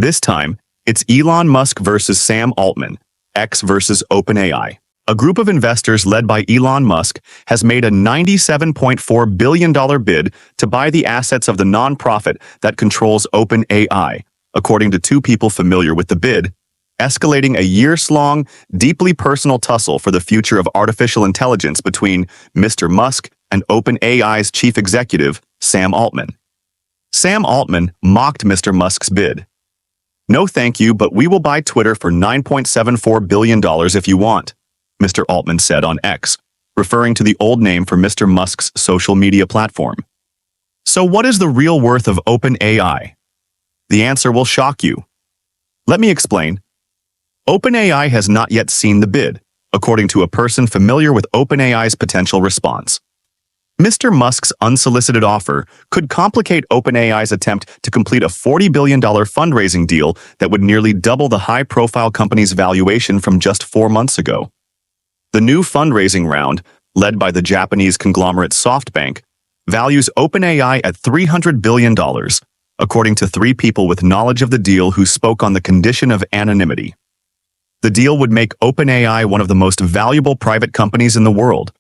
This time, it's Elon Musk versus Sam Altman, X versus OpenAI. A group of investors led by Elon Musk has made a $97.4 billion bid to buy the assets of the nonprofit that controls OpenAI, according to two people familiar with the bid, escalating a years-long, deeply personal tussle for the future of artificial intelligence between Mr. Musk and OpenAI's chief executive, Sam Altman. Sam Altman mocked Mr. Musk's bid. "No thank you, but we will buy Twitter for $9.74 billion if you want," Mr. Altman said on X, referring to the old name for Mr. Musk's social media platform. So what is the real worth of OpenAI? The answer will shock you. Let me explain. OpenAI has not yet seen the bid, according to a person familiar with OpenAI's potential response. Mr. Musk's unsolicited offer could complicate OpenAI's attempt to complete a $40 billion fundraising deal that would nearly double the high-profile company's valuation from just 4 months ago. The new fundraising round, led by the Japanese conglomerate SoftBank, values OpenAI at $300 billion, according to 3 people with knowledge of the deal who spoke on the condition of anonymity. The deal would make OpenAI one of the most valuable private companies in the world,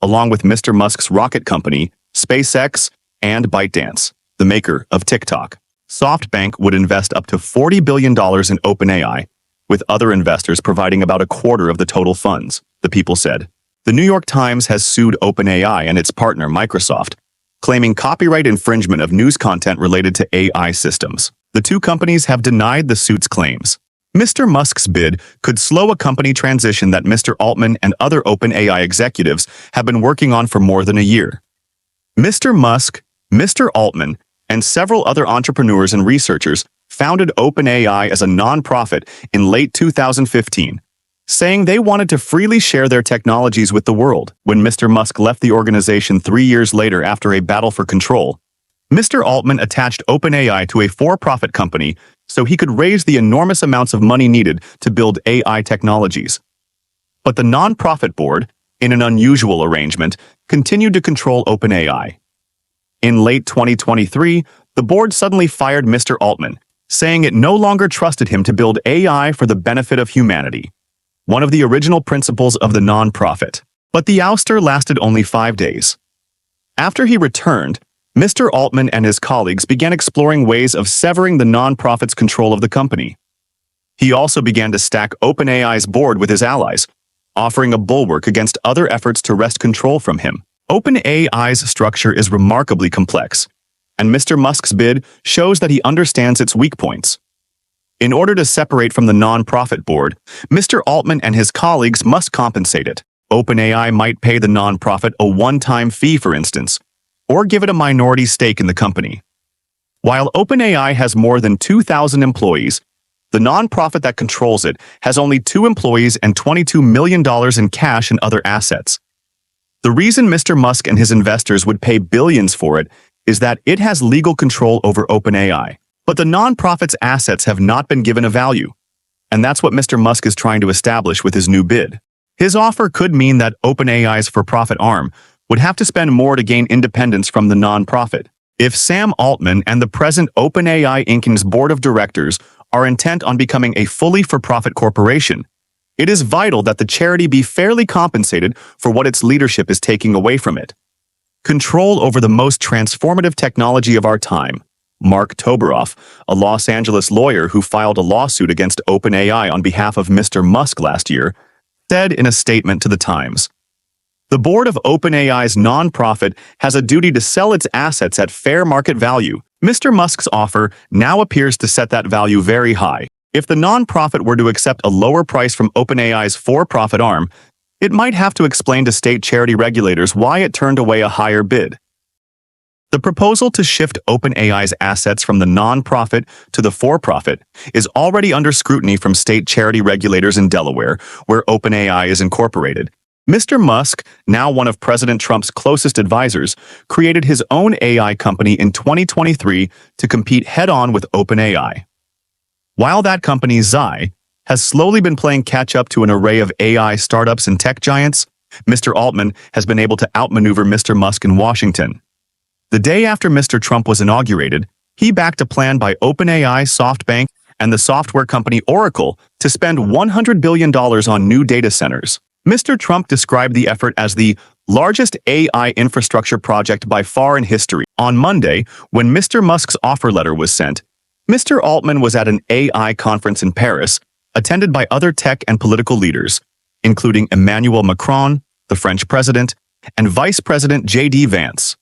along with Mr. Musk's rocket company, SpaceX, and ByteDance, the maker of TikTok. SoftBank would invest up to $40 billion in OpenAI, with other investors providing about a quarter of the total funds, the people said. The New York Times has sued OpenAI and its partner Microsoft, claiming copyright infringement of news content related to AI systems. The two companies have denied the suit's claims. Mr. Musk's bid could slow a company transition that Mr. Altman and other OpenAI executives have been working on for more than a year. Mr. Musk, Mr. Altman, and several other entrepreneurs and researchers founded OpenAI as a nonprofit in late 2015, saying they wanted to freely share their technologies with the world. When Mr. Musk left the organization 3 years later after a battle for control, Mr. Altman attached OpenAI to a for-profit company so he could raise the enormous amounts of money needed to build AI technologies. But the nonprofit board, in an unusual arrangement, continued to control OpenAI. In late 2023, the board suddenly fired Mr. Altman, saying it no longer trusted him to build AI for the benefit of humanity, one of the original principles of the nonprofit. But the ouster lasted only 5 days. After he returned, Mr. Altman and his colleagues began exploring ways of severing the nonprofit's control of the company. He also began to stack OpenAI's board with his allies, offering a bulwark against other efforts to wrest control from him. OpenAI's structure is remarkably complex, and Mr. Musk's bid shows that he understands its weak points. In order to separate from the nonprofit board, Mr. Altman and his colleagues must compensate it. OpenAI might pay the nonprofit a one-time fee, for instance, or give it a minority stake in the company. While OpenAI has more than 2,000 employees, the nonprofit that controls it has only 2 employees and $22 million in cash and other assets. The reason Mr. Musk and his investors would pay billions for it is that it has legal control over OpenAI. But the nonprofit's assets have not been given a value, and that's what Mr. Musk is trying to establish with his new bid. His offer could mean that OpenAI's for-profit arm would have to spend more to gain independence from the nonprofit. If Sam Altman and the present OpenAI Inc.'s board of directors are intent on becoming a fully for-profit corporation, it is vital that the charity be fairly compensated for what its leadership is taking away from it. Control over the most transformative technology of our time. Mark Toberoff, a Los Angeles lawyer who filed a lawsuit against OpenAI on behalf of Mr. Musk last year, said in a statement to the Times, "The board of OpenAI's nonprofit has a duty to sell its assets at fair market value. Mr. Musk's offer now appears to set that value very high. If the nonprofit were to accept a lower price from OpenAI's for-profit arm, it might have to explain to state charity regulators why it turned away a higher bid." The proposal to shift OpenAI's assets from the nonprofit to the for-profit is already under scrutiny from state charity regulators in Delaware, where OpenAI is incorporated. Mr. Musk, now one of President Trump's closest advisors, created his own AI company in 2023 to compete head-on with OpenAI. While that company, Xi, has slowly been playing catch-up to an array of AI startups and tech giants, Mr. Altman has been able to outmaneuver Mr. Musk in Washington. The day after Mr. Trump was inaugurated, he backed a plan by OpenAI, SoftBank, and the software company Oracle to spend $100 billion on new data centers. Mr. Trump described the effort as the largest AI infrastructure project by far in history. On Monday, when Mr. Musk's offer letter was sent, Mr. Altman was at an AI conference in Paris, attended by other tech and political leaders, including Emmanuel Macron, the French president, and Vice President J.D. Vance.